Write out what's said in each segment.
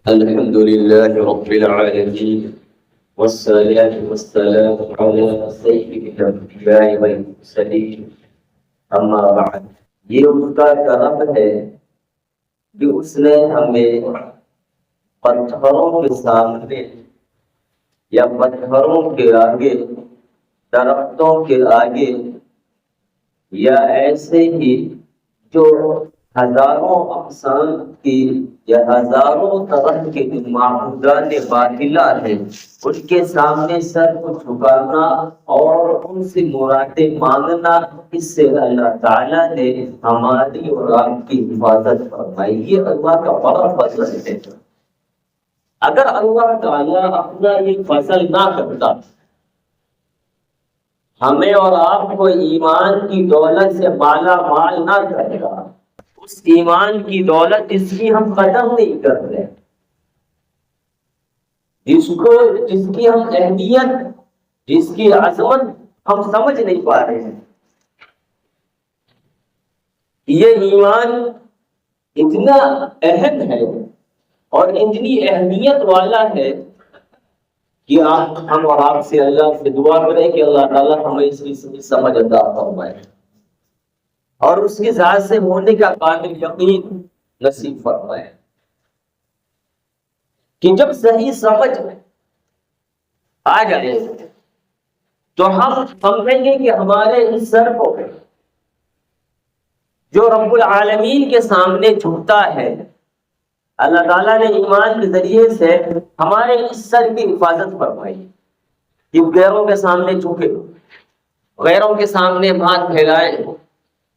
الحمد لله رب العالمين والصلاة والسلام على سيد الأنبياء والمرسلين اما بعد۔ یہ اس کا کرم ہے کہ اس نے ہمیں پتھروں کے سامنے یا پتھروں کے آگے، درختوں کے آگے، یا ایسے ہی جو ہزاروں اقسام کی یا ہزاروں طرح کے معبودان باطلہ ہیں ان کے سامنے سر کو جھکانا اور ان سے مرادیں مانگنا، اس سے اللہ تعالیٰ نے ہماری اور آپ کی حفاظت فرمائی۔ یہ اللہ کا بڑا فضل ہے۔ اگر اللہ تعالیٰ اپنا یہ فضل نہ کرتا، ہمیں اور آپ کو ایمان کی دولت سے مالا مال نہ کرے گا، اس ایمان کی دولت اس کی ہم قدر نہیں کر رہے، جس کی ہم اہمیت، جس کی عظمت ہم سمجھ نہیں پا رہے ہیں۔ یہ ایمان اتنا اہم ہے اور اتنی اہمیت والا ہے کہ ہم اور آپ سے اللہ سے دعا کریں کہ اللہ تعالیٰ ہمیں اس کی سمجھ عطا فرمائے اور اس کی ذات سے ہونے کا قابل یقین نصیب فرمائے، کہ جب صحیح سمجھ آ جائے تو ہم سمجھیں گے کہ ہمارے اس سر کو جو رب العالمین کے سامنے جھکتا ہے، اللہ تعالیٰ نے ایمان کے ذریعے سے ہمارے اس سر کی حفاظت فرمائی کہ غیروں کے سامنے جھکے، غیروں کے سامنے ہاتھ پھیلائے،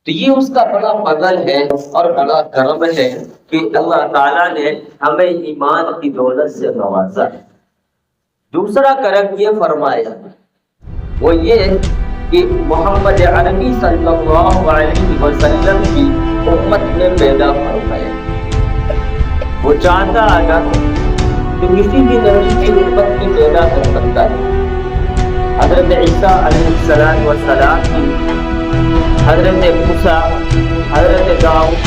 تو یہ اس کا بڑا فضل ہے اور بڑا کرم ہے کہ اللہ تعالیٰ نے ہمیں ایمان کی دولت سے نوازا۔ دوسرا کرم یہ فرمایا وہ یہ کہ محمد عربی صلی اللہ علیہ وسلم کی امت میں پیدا فرمایا۔ وہ چاہتا اگر تو کسی بھی نبی کی امت میں پیدا کر سکتا ہے۔ حضرت عیسیٰ علیہ السلام کی، حضرت موسیٰ، حضرت داؤد،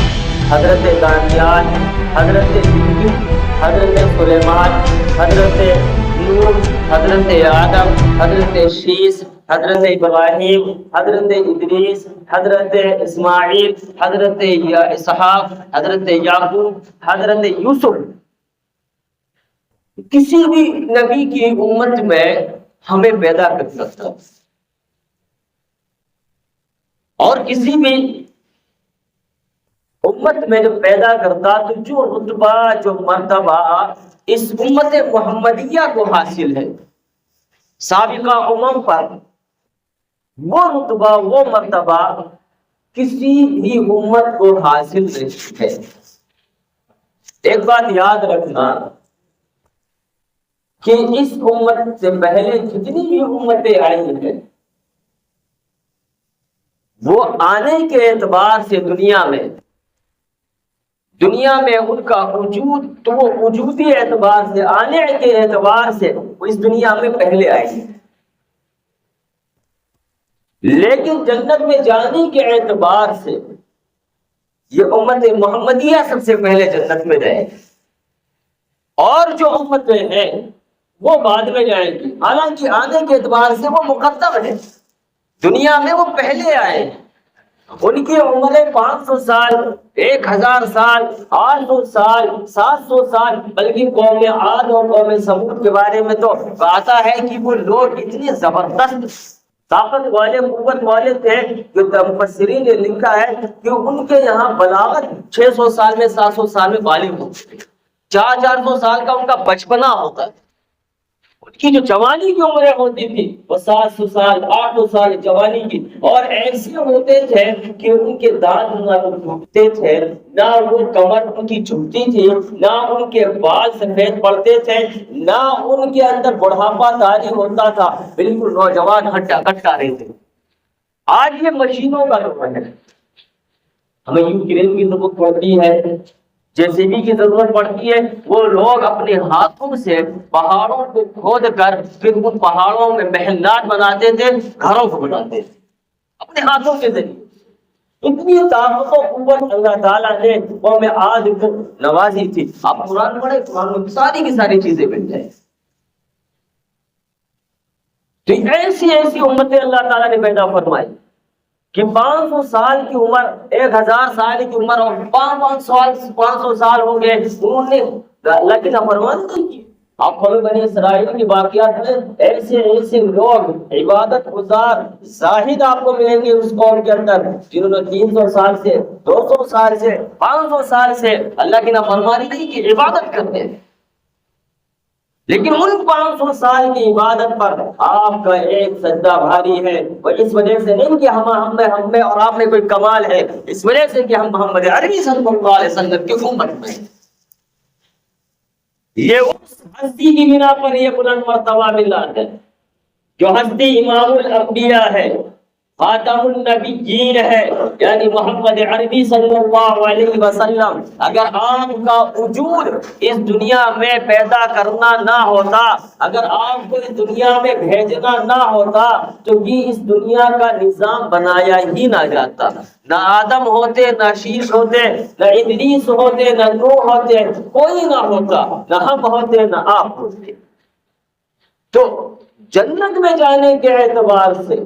حضرت دانیال، حضرت یوسف، حضرت سلیمان، حضرت نوح، حضرت آدم، حضرت شیس، حضرت ابراہیم، حضرت ادریس، حضرت اسماعیل، حضرت اسحاق، حضرت یعقوب، حضرت یوسف، کسی بھی نبی کی امت میں ہمیں پیدا کر سکتا اور کسی بھی امت میں جو پیدا کرتا تو جو رتبہ، جو مرتبہ اس امت محمدیہ کو حاصل ہے، سابقہ امم پر وہ رتبہ، وہ مرتبہ کسی بھی امت کو حاصل نہیں ہے۔ ایک بات یاد رکھنا کہ اس امت سے پہلے جتنی بھی امتیں آئی ہیں وہ آنے کے اعتبار سے دنیا میں ان کا وجود، تو وہ وجودی اعتبار سے، آنے کے اعتبار سے وہ اس دنیا میں پہلے آئی ہے، لیکن جنت میں جانے کے اعتبار سے یہ امت محمدیہ سب سے پہلے جنت میں جائے گی اور جو امتیں ہیں وہ بعد میں جائیں گی، حالانکہ آنے کے اعتبار سے وہ مقدم ہے، دنیا میں وہ پہلے آئے، ان کی عمریں 500 سال، 1000 سال، 800 سال، 700 سال، بلکہ قوم عاد اور قوم ثمود کے بارے میں تو آتا ہے کہ وہ لوگ اتنے زبردست طاقت والے، قوت والے تھے کہ مفسرین نے لکھا ہے کہ ان کے یہاں بلاغت 600 سال میں، 700 سال میں بالغ ہوتی ہے، 400 سال کا ان کا بچپنا ہوتا ہے، ان کی جو جوانی کی عمریں ہوتی تھی وہ 700 سال، 800 سال جوانی کی، اور ایسے ہوتے تھے کہ ان کے دانت نہ ٹوٹتے تھے، نہ وہ کمر ان کی جھکتی تھی، نہ ان کے بال سفید پڑتے تھے، نہ ان کے اندر بڑھاپا طاری ہوتا تھا، بالکل نوجوان ہٹا کٹا رہے تھے۔ آج یہ مشینوں کا دور ہے، ہمیں یوکرین کی ضرورت پڑتی ہے، JCB کی ضرورت پڑتی ہے، وہ لوگ اپنے ہاتھوں سے پہاڑوں کو کھود کر پھر ان پہاڑوں میں محلات بناتے تھے، گھروں کو بناتے تھے اپنے ہاتھوں کے ذریعے۔ اتنی طاقت و قوت اللہ تعالیٰ نے قوم عاد کو نوازی تھی. آپ قرآن پڑھیں، قرآن میں ساری کی ساری چیزیں مل جائیں. تو ایسی ایسی امتیں اللہ تعالیٰ نے پیدا فرمائی کہ 500 سال کی عمر، 1000 سال کی عمر اور 500 سال ہو گئے، انہوں نے اللہ کی نافرمانی نہیں کی. آپ قوم بنی اسرائیل کی واقعات میں ایسے ایسے لوگ عبادت گزار زاہد آپ کو ملیں گے اس قوم کے اندر، جنہوں نے 300 سال سے، 200 سال سے، 500 سال سے اللہ کی نافرمانی نہیں کی، عبادت کرتے ہیں. لیکن ان 500 سال کی عبادت پر آپ کا ایک سجدہ بھاری ہے. وہ اس وجہ سے نہیں کہ ہم میں اور آپ میں کوئی کمال ہے، اس وجہ سے کہ ہم محمد عربی صلی اللہ علیہ وسلم کی امت میں ہیں. یہ اس ہستی کی بنا پر یہ بلند مرتبہ ملا ہے جو ہستی امام الانبیاء ہے، خاتم النبیین ہے، یعنی محمد عربی صلی اللہ علیہ وسلم. اگر آپ کا وجود اس دنیا میں پیدا کرنا نہ ہوتا، اگر آپ کو اس دنیا میں بھیجنا نہ ہوتا، تو یہ اس دنیا کا نظام بنایا ہی نہ جاتا. نہ آدم ہوتے، نہ شیش ہوتے، نہ ادریس ہوتے، نہ نوح ہوتے، کوئی نہ ہوتا، نہ ہم ہوتے، نہ آپ ہوتے. تو جنت میں جانے کے اعتبار سے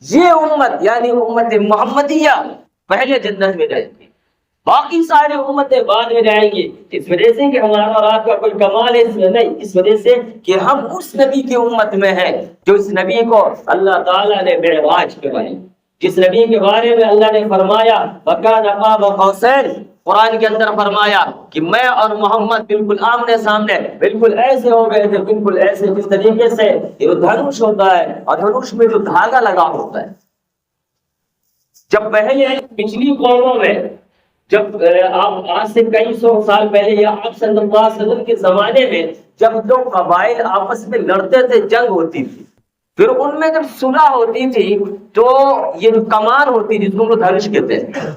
یہ امت یعنی امت محمدیہ پہلے جنت میں جائے گی، باقی سارے امتیں بعد میں جائیں گی. اس وجہ سے کہ ہمارا اور آپ کا کوئی کمال ہے اس میں نہیں، اس وجہ سے کہ ہم اس نبی کی امت میں ہیں جو اس نبی کو اللہ تعالیٰ نے معراج پہ بنائی، جس نبی کے بارے میں اللہ نے فرمایا وَكَانَ قَابَ قَوْسَيْنِ، قرآن کے اندر فرمایا کہ میں اور محمد بالکل آمنے سامنے، بالکل ایسے ہو گئے تھے، بالکل ایسے جس طریقے سے یہ دھنوش ہوتا ہے اور دھنوش میں جو دھاگا لگا ہوتا ہے. جب پہلے پچھلی قوموں میں، جب آپ آج سے کئی سو سال پہلے یا آپ صلی اللہ علیہ وسلم کے زمانے میں جب دو قبائل آپس میں لڑتے تھے، جنگ ہوتی تھی، پھر ان میں جب صلح ہوتی تھی تو یہ جو کمان ہوتی جس کو دھنوش کہتے ہیں،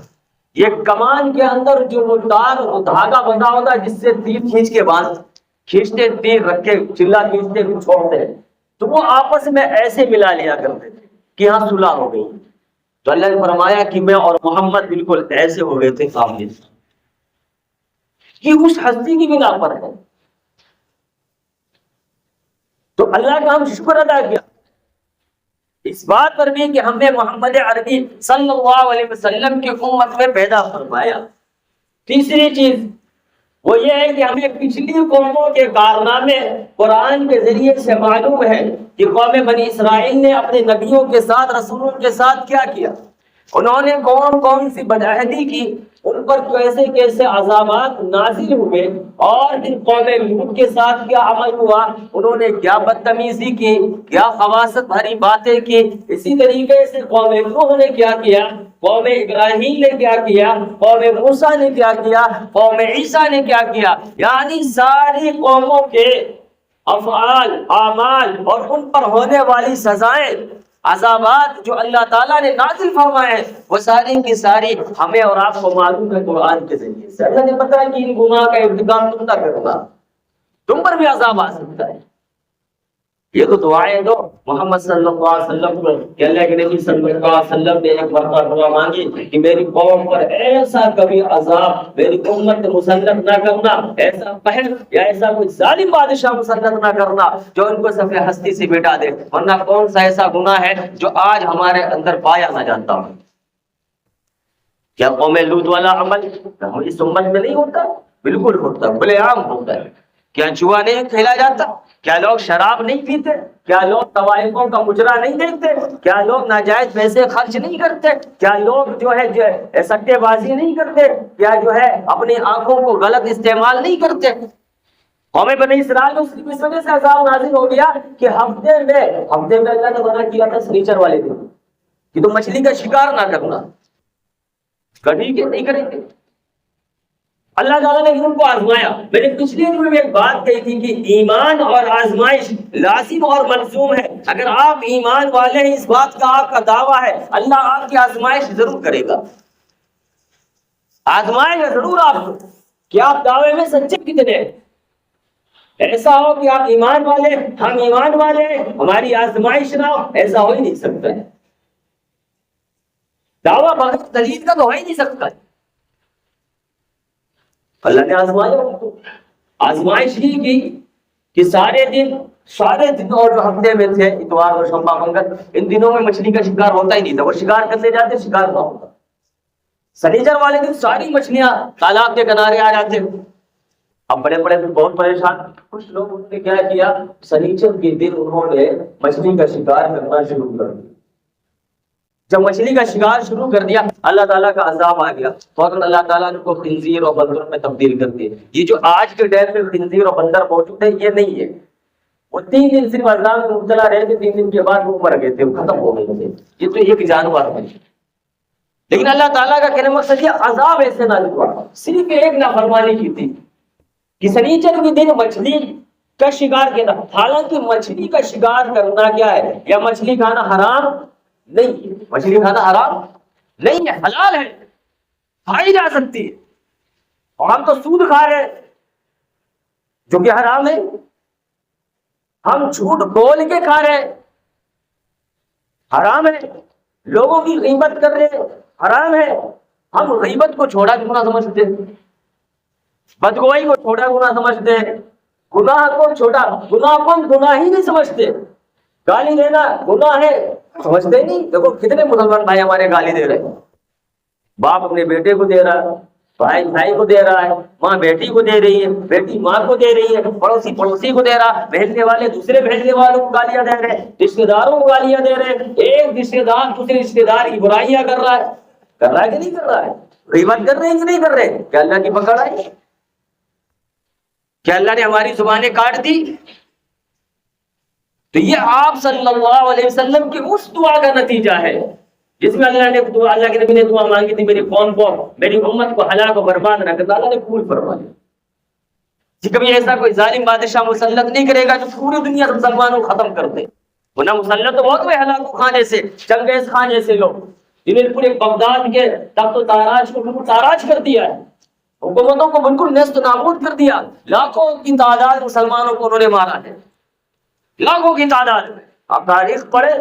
یہ کمان کے اندر جو وہ تار وہ دھاگا بندھا ہوتا ہے جس سے تیر کھینچ کے باندھ، کھینچتے تیر رکھ کے چلا کھینچتے پھر چھوڑتے ہیں، تو وہ آپس میں ایسے ملا لیا کرتے تھے کہ ہاں صلح ہو گئی. تو اللہ نے فرمایا کہ میں اور محمد بالکل ایسے ہو گئے تھے سامنے، کہ اس ہستی کی بنا پر ہے. تو اللہ کا ہم شکر ادا کیا اس بات پر بھی کہ ہمیں محمد عربی صلی اللہ علیہ وسلم کی امت میں پیدا فرمایا. تیسری چیز وہ یہ ہے کہ ہمیں پچھلی قوموں کے کارنامے قرآن کے ذریعے سے معلوم ہے کہ قوم بنی اسرائیل نے اپنے نبیوں کے ساتھ، رسولوں کے ساتھ کیا کیا. انہوں نے کون کون سی بدعہدی کی، ان پر کیسے کیسے عذابات نازل ہوئے، اور پھر قوم لوط کے ساتھ کیا عمل ہوا، انہوں نے کیا بدتمیزی کی، کیا خباثت بھری باتیں کی. اسی طریقے سے قوم نوح نے کیا کیا، قوم ابراہیم نے کیا کیا، قوم موسیٰ نے کیا کیا، قوم عیسیٰ نے کیا کیا. یعنی ساری قوموں کے افعال، اعمال اور ان پر ہونے والی سزائیں، عذابات جو اللہ تعالیٰ نے نازل فرمائے ہیں، وہ ساری کی ساری ہمیں اور آپ کو معلوم ہے قرآن کے ذریعے سے. اللہ نے بتایا کہ ان گناہ کا ارتکاب تم نہ کرنا، تم پر بھی عذاب آ سکتا ہے. یہ تو دعائیں دو محمد صلی اللہ علیہ وسلم کو کہ اللہ کے نبی صلی اللہ علیہ وسلم نے ایک مرتبہ دعا مانگی کہ میری قوم پر ایسا کبھی عذاب میری امت مسلط نہ کرنا، ایسا قہر یا ایسا کوئی ظالم بادشاہ مسلط نہ کرنا جو ان کو صفحہ ہستی سے مٹا دے، ورنہ کون سا ایسا گناہ ہے جو آج ہمارے اندر پایا نہ جاتا ہو. کیا قوم لوط والا عمل اس امت میں نہیں ہوتا؟ بالکل ہوتا، بلے عام ہوتا ہے. کیا جوا نہیں کھیلا جاتا؟ کیا لوگ شراب نہیں پیتے؟ کیا لوگ طوائفوں کا مجرا نہیں دیکھتے؟ کیا لوگ ناجائز پیسے خرچ نہیں کرتے؟ کیا لوگ جو ہے سٹے بازی نہیں کرتے؟ کیا جو ہے اپنی آنکھوں کو غلط استعمال نہیں کرتے؟ قوم بنی اسرائیل کو صرف اس وجہ سے عذاب نازل ہو گیا کہ ہفتے میں اللہ نے منع کیا تھا سنیچر والے دن کہ تم مچھلی کا شکار نہ کرنا. کبھی کہ نہیں کریں گے. اللہ تعالیٰ نے ان کو آزمایا. میں نے پچھلے دن میں ایک بات کہی تھی کہ ایمان اور آزمائش لازم اور ملزوم ہے. اگر آپ ایمان والے ہیں، اس بات کا آپ کا دعویٰ ہے، اللہ آپ کی آزمائش ضرور کرے گا. آزمائے گا ضرور آپ کو کہ آپ دعوے میں سچے کتنے ہیں. ایسا ہو کہ آپ ایمان والے، ہم ایمان والے، ہماری آزمائش نہ ہو، ایسا ہو ہی نہیں سکتا ہے. دعویٰ بغیر دلیل کا تو ہو ہی نہیں سکتا ہے۔ اللہ نے آزمائش کی کہ سارے دن اور جو ہفتے میں تھے، اتوار اور شنبہ منگل، ان دنوں میں مچھلی کا شکار ہوتا ہی نہیں تھا، وہ شکار کرنے جاتے شکار نہ ہوتا۔ سنیچر والے دن ساری مچھلیاں تالاب کے کنارے آ جاتے۔ اب بڑے بڑے بہت پریشان، کچھ لوگ نے کیا کیا، سنیچر کے دن انہوں نے مچھلی کا شکار کرنا شروع کر دیا۔ جب مچھلی کا شکار شروع کر دیا، اللہ تعالیٰ کا عذاب آ گیا، فوراً اللہ تعالیٰ نے کو خنزیر اور بندر میں تبدیل کر دیا۔ یہ جو آج کے ڈیٹ میں خنزیر اور بندر موجود ہے، یہ نہیں ہے، وہ 3 دن صرف عذاب میں مبتلا رہے تھے، 3 دن کے بعد وہ مر گئے تھے، وہ ختم ہو گئے تھے۔ یہ تو ایک جانور ہے، لیکن اللہ تعالیٰ کا کہنے مقصد یہ عذاب ایسے نہ ہوا، صرف ایک نافرمانی کی تھی کہ سنیچر کے دن مچھلی کا شکار کیا تھا۔ حالانکہ مچھلی کا شکار کرنا کیا ہے، یا مچھلی کھانا حرام نہیں ہے، مچھلی کھانا حرام نہیں ہے، حلال ہے، کھائی جا سکتی ہے۔ اور ہم تو سود کھا رہے ہیں جو کہ حرام ہے، ہم جھوٹ بول کے کھا رہے ہیں، حرام ہے، لوگوں کی غیبت کر رہے ہیں، حرام ہے۔ ہم غیبت کو چھوڑا گناہ سمجھتے ہیں، بدگوئی کو چھوٹا گناہ سمجھتے ہیں، گناہ کو چھوٹا، گناہ کو ہم گناہ ہی نہیں سمجھتے، گالی دینا گناہ ہے سمجھتے ہی نہیں۔ دیکھو کتنے مسلمان بھائی ہمارے گالی دے رہے ہیں، باپ اپنے بیٹے کو دے رہا ہے، بھائی کو دے رہا ہے، ماں بیٹی کو دے رہی ہے، بیٹی ماں کو دے رہی ہے، پڑوسی کو دے رہا، بھیجنے والے دوسرے بھیجنے والوں کو گالیاں دے رہے ہیں، رشتے داروں کو گالیاں دے رہے ہیں، ایک رشتے دار دوسرے رشتے دار کی برائیاں کر رہا ہے کہ نہیں کر رہا ہے، غیبت کر رہے ہیں کہ نہیں کر رہے؟ کیا اللہ کی پکڑ آئی؟ کیا اللہ نے ہماری زبانیں کاٹ دی؟ تو یہ آپ صلی اللہ علیہ وسلم کی اس دعا کا نتیجہ ہے جس میں اللہ کے نبی نے دعا مانگی تھی، میری قوم کو، میری امت کو ہلاک و برباد نہ کر، اللہ نے قبول فرما لیا۔ جی کبھی ایسا کوئی ظالم بادشاہ مسلط نہیں کرے گا جو پوری دنیا سے مسلمانوں کو ختم کر دے، ورنہ مسلط تو بہت ہوئے ہلاکو خان جیسے، چنگیز خان جیسے لوگ جنہیں پورے بغداد کے تخت و تاراج کو بالکل تاراج کر دیا ہے، حکومتوں کو بالکل نیست و نابود کر دیا، لاکھوں کی تعداد مسلمانوں کو انہوں نے مارا ہے، لاکھوں کی تعداد میں۔ آپ تاریخ پڑھے،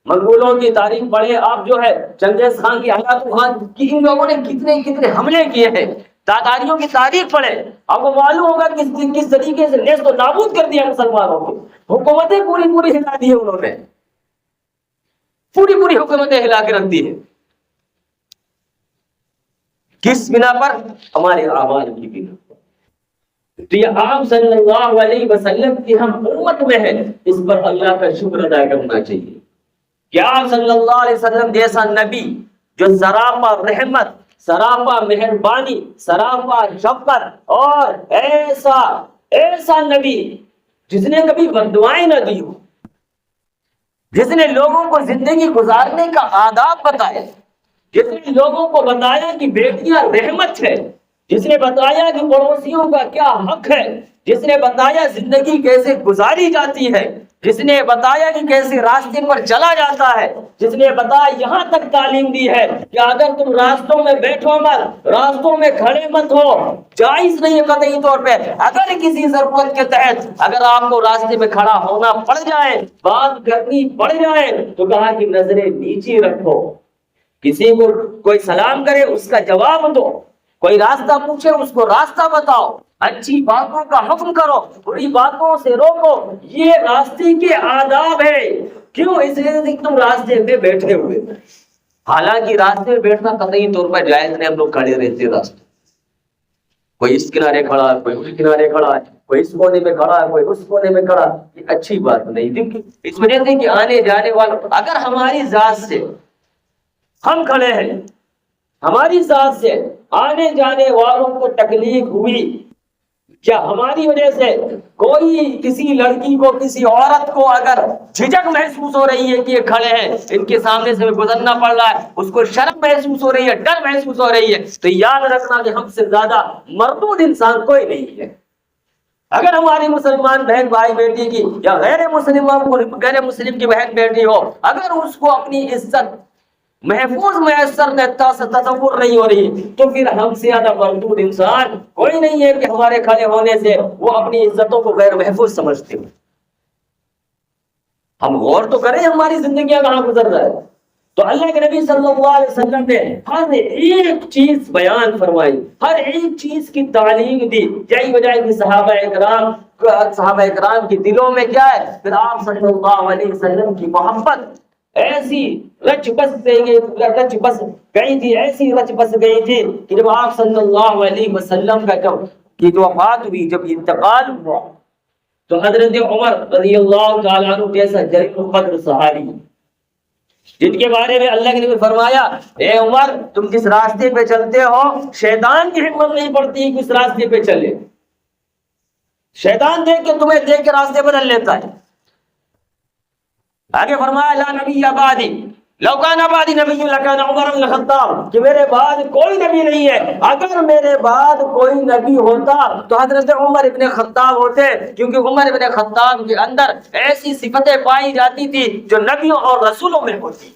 منگولوں کی تاریخ پڑھے آپ، جو ہے چنگیز خان کی، ہلاکو خان کی، ان لوگوں نے کتنے حملے کیے ہیں، تاتاریوں کی تاریخ پڑھے، آپ کو معلوم ہوگا کس طریقے سے نیست و نابود کر دیا مسلمانوں کو، حکومتیں پوری ہلا دی ہے انہوں نے، پوری حکومتیں ہلا کے رکھ دی ہے، کس بنا پر؟ ہمارے اعمال کی بنا پر۔ تو یہ آپ صلی اللہ علیہ وسلم کی ہم امت میں ہے، اس پر اللہ کا شکر ادا کرنا چاہیے کہ آپ صلی اللہ علیہ وسلم جیسا نبی جو سراپا رحمت، سراپا مہربانی، سراپا شفقت، اور ایسا نبی جس نے کبھی بددعائیں نہ دی ہو، جس نے لوگوں کو زندگی گزارنے کا آداب بتایا، جس نے لوگوں کو بتایا کہ بیٹیاں رحمت ہے، جس نے بتایا کہ پڑوسیوں کا کیا حق ہے، جس نے بتایا زندگی کیسے گزاری جاتی ہے، جس نے بتایا کہ کیسے راستے پر چلا جاتا ہے، جس نے بتایا یہاں تک تعلیم دی ہے کہ اگر تم راستوں میں بیٹھو مت، راستوں میں کھڑے مت ہو، جائز نہیں ہے قطعی طور پہ، اگر کسی ضرورت کے تحت اگر آپ کو راستے میں کھڑا ہونا پڑ جائے، بات کرنی پڑ جائے، تو کہا کہ نظریں نیچی رکھو، کسی کو کوئی سلام کرے اس کا جواب دو، کوئی راستہ پوچھے اس کو راستہ بتاؤ، اچھی باتوں کا حکم کرو، بری باتوں سے روکو، یہ راستے کے آداب ہے۔ کیوں؟ اس لیے کہ تم راستے پہ بیٹھے ہوئے، حالانکہ راستے پہ بیٹھنا قطعی طور پر جائز نہیں، ہم لوگ کھڑے رہتے راستے، کوئی اس کنارے کھڑا ہے، کوئی اس کنارے کھڑا ہے، کوئی اس کونے میں کھڑا ہے، کوئی اس کونے میں کھڑا ہے، یہ اچھی بات نہیں، کیونکہ اس وجہ سے کہ آنے جانے والوں، اگر ہماری ذات سے ہم کھڑے ہیں، ہماری ذات سے آنے جانے والوں کو تکلیف ہوئی، کیا ہماری وجہ سے کوئی کسی لڑکی کو، کسی عورت کو اگر جھجک محسوس ہو رہی ہے کہ یہ کھڑے ہیں، ان کے سامنے سے گزرنا پڑ رہا ہے، اس کو شرم محسوس ہو رہی ہے، ڈر محسوس ہو رہی ہے، تو یاد رکھنا کہ ہم سے زیادہ مردود انسان کوئی نہیں ہے۔ اگر ہماری مسلمان بہن بھائی بیٹی کی، یا غیر مسلم کی بہن بیٹی ہو، اگر اس کو اپنی عزت محفوظ میسر تصور نہیں ہو رہی، تو پھر ہم سے زیادہ مردود انسان کوئی نہیں ہے کہ ہمارے کھڑے ہونے سے وہ اپنی عزتوں کو غیر محفوظ سمجھتے ہیں۔ ہم غور تو کریں ہماری زندگیاں کہاں گزر رہا ہے، تو اللہ کے نبی صلی اللہ علیہ وسلم نے ہر ایک چیز بیان فرمائی، ہر ایک چیز کی تعلیم دی. یہی وجہ ہے کہ صحابہ اکرام کے دلوں میں کیا ہے، پھر آپ صلی اللہ علیہ وسلم کی محبت ایسی رچ بس گئی تھی، ایسی رچ بس گئی تھی کہ جب آپ صلی اللہ علیہ وسلم کا جب وفات ہوئی، جب انتقال ہوا، تو حضرت عمر رضی اللہ تعالیٰ عنہ جیسا جلیل القدر صحابی، جن کے بارے میں اللہ کے نبی فرمایا، اے عمر تم جس راستے پہ چلتے ہو شیطان کی ہمت نہیں پڑتی کہ اس راستے پہ چلے، شیطان دیکھ کے تمہیں دیکھ کے راستے بدل لیتا ہے. آگے فرمایا لا نبی بعدی لو کان بعدی نبی لکان عمر بن الخطاب، کہ میرے بعد کوئی نبی نہیں ہے، اگر میرے بعد کوئی نبی ہوتا تو حضرت عمر ابن خطاب ہوتے، کیونکہ عمر ابن خطاب کے اندر ایسی صفتیں پائی جاتی تھی جو نبیوں اور رسولوں میں ہوتی،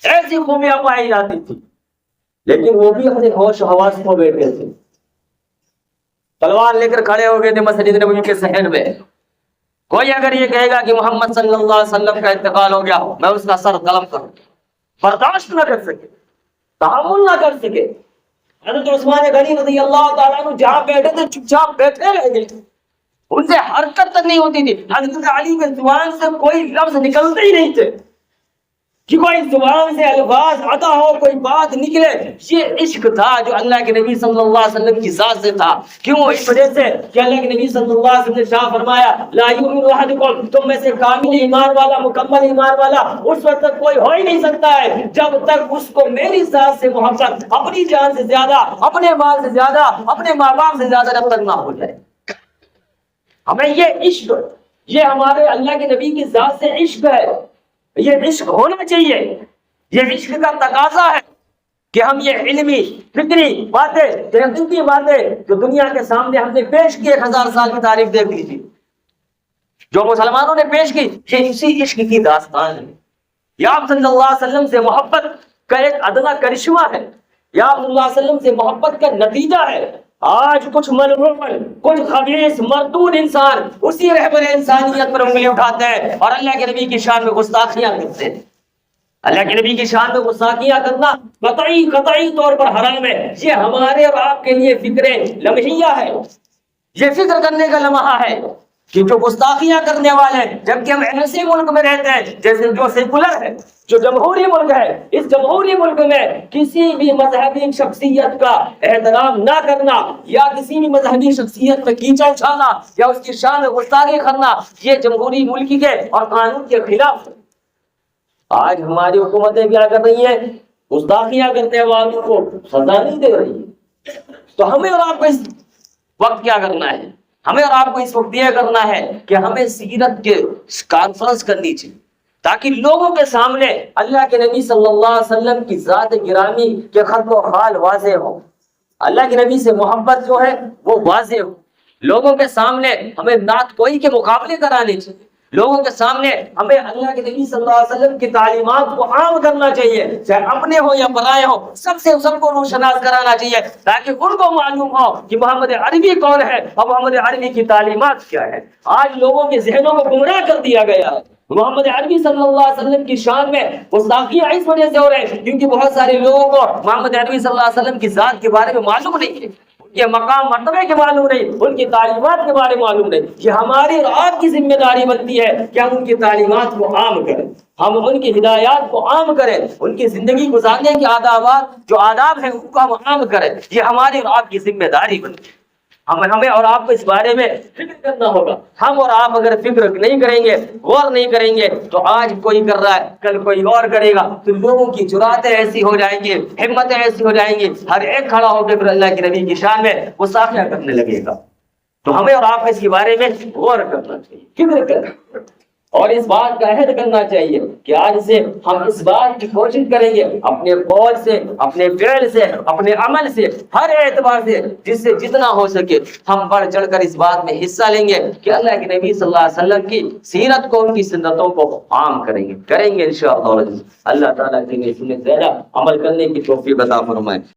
ایسی خوبیاں پائی جاتی تھی. لیکن وہ بھی اپنے ہوش و حواس کھو بیٹھے تھے، تلوار لے کر کھڑے ہو گئے تھے مسجد نبوی کے صحن میں. کوئی اگر یہ کہے گا کہ محمد صلی اللہ علیہ وسلم کا انتقال ہو گیا، میں اس کا سر قلم کروں، برداشت نہ کر سکے، تحمل نہ کر سکے. حضرت عثمان غنی رضی اللہ تعالیٰ عنہ جہاں بیٹھے تھے چپ چاپ بیٹھے رہ گئے، ان سے حرکت تک نہیں ہوتی تھی. حضرت علی کے زبان سے کوئی لفظ نکلتے ہی نہیں تھے کہ کوئی زبان سے الفاظ عطا ہو، کوئی بات نکلے. یہ عشق تھا جو اللہ کے نبی صلی اللہ علیہ وسلم کی ذات سے تھا. کیوں؟ اس وجہ سے کہ اللہ کے نبی صلی اللہ علیہ وسلم نے شاہ فرمایا لا یؤمن احدکم، تم میں سے کامل ایمان والا، مکمل ایمان والا اس وقت تک کوئی ہو ہی نہیں سکتا ہے جب تک اس کو میری ذات سے محبت اپنی جان سے زیادہ، اپنے مال سے زیادہ، اپنے ماں باپ سے زیادہ جب تک نہ ہو جائے. ہمیں یہ عشق، یہ ہمارے اللہ کے نبی کی ذات سے عشق ہے، یہ عشق ہونا چاہیے. یہ عشق کا تقاضا ہے کہ ہم یہ علمی فکری باتیں، تحقیقی باتیں جو دنیا کے سامنے ہم نے پیش کی، 1000 سال کی تاریخ دیکھ لیجیے جو مسلمانوں نے پیش کی، یہ اسی عشق کی داستان ہے. یا آپ صلی اللہ علیہ وسلم سے محبت کا ایک ادنا کرشمہ ہے، یا آپ صلی اللہ علیہ وسلم سے محبت کا نتیجہ ہے. آج کچھ ملعون، کچھ خبیث مردود انسان اسی رہبر انسانیت پر انگلی اٹھاتے ہیں اور اللہ کے نبی کی شان میں گستاخیاں کرتے ہیں. اللہ کے نبی کی شان میں گستاخیاں کرنا قطعی طور پر حرام ہے. یہ ہمارے اور آپ کے لیے فکر لمحیہ ہے، یہ فکر کرنے کا لمحہ ہے کہ جو گستاخیاں کرنے والے ہیں، جبکہ ہم ایسے ملک میں رہتے ہیں جیسے جو سیکولر ہے، جو جمہوری ملک ہے، اس جمہوری ملک میں کسی بھی مذہبی شخصیت کا احترام نہ کرنا یا کسی بھی مذہبی شخصیت پہ کیچڑ اچھانا یا اس کی شان میں گستاخی کرنا، یہ جمہوری ملک کے اور قانون کے خلاف ہے. آج ہماری حکومتیں کیا کر رہی ہیں؟ گستاخیاں کرنے والوں کو سزا نہیں دے رہی ہے. تو ہمیں اور آپ کو اس وقت کیا کرنا ہے؟ ہمیں اور آپ کو اس وقت یہ کرنا ہے کہ ہمیں سیرت کے کانفرنس کرنی چاہیے تاکہ لوگوں کے سامنے اللہ کے نبی صلی اللہ علیہ وسلم کی ذات گرامی کے خط و خال واضح ہو، اللہ کے نبی سے محبت جو ہے وہ واضح ہو. لوگوں کے سامنے ہمیں نعت کوئی کے مقابلے کرانے چاہیے، لوگوں کے سامنے ہمیں اللہ کے نبی صلی اللہ علیہ وسلم کی تعلیمات کو عام کرنا چاہیے، چاہے اپنے ہو یا پرائے ہو، سب کو روشناس کرانا چاہیے تاکہ ان کو معلوم ہو کہ محمد عربی کون ہے اور محمد عربی کی تعلیمات کیا ہے. آج لوگوں کے ذہنوں کو گمراہ کر دیا گیا ہے. محمد عربی صلی اللہ علیہ وسلم کی شان میں گستاخیاں اس وجہ سے ہو رہے ہیں کیونکہ بہت سارے لوگوں کو محمد عربی صلی اللہ علیہ وسلم کی ذات کے بارے میں معلوم نہیں ہے، یہ مقام مرتبے کے معلوم نہیں، ان کی تعلیمات کے بارے میں معلوم نہیں. یہ ہماری اور آپ کی ذمہ داری بنتی ہے کہ ہم ان کی تعلیمات کو عام کریں، ہم ان کی ہدایات کو عام کریں، ان کی زندگی گزارنے کے جو آداب ہیں ان کو ہم عام کریں. یہ ہماری اور آپ کی ذمہ داری بنتی ہے. ہمیں اور آپ کو اس بارے میں فکر کرنا ہوگا. ہم اور آپ اگر فکر نہیں کریں گے، غور نہیں کریں گے، تو آج کوئی کر رہا ہے کل کوئی اور کرے گا، تو لوگوں کی جراتیں ایسی ہو جائیں گی، ہمتیں ایسی ہو جائیں گی، ہر ایک کھڑا ہو کے پھر اللہ کے نبی کی شان میں گستاخیاں کرنے لگے گا. تو ہمیں اور آپ کو اس کے بارے میں غور کرنا چاہیے، فکر کرنا اور اس بات کا عہد کرنا چاہیے کہ آج سے ہم اس بات کی کوشش کریں گے اپنے قول سے، اپنے فعل سے، اپنے عمل سے، ہر اعتبار سے جس سے جتنا ہو سکے ہم بڑھ چڑھ کر اس بات میں حصہ لیں گے کہ اللہ کے نبی صلی اللہ علیہ وسلم کی سیرت کو، ان کی سنتوں کو عام کریں گے انشاءاللہ. اللہ تعالیٰ کے لیے زیادہ عمل کرنے کی توفیق عطا فرمائے.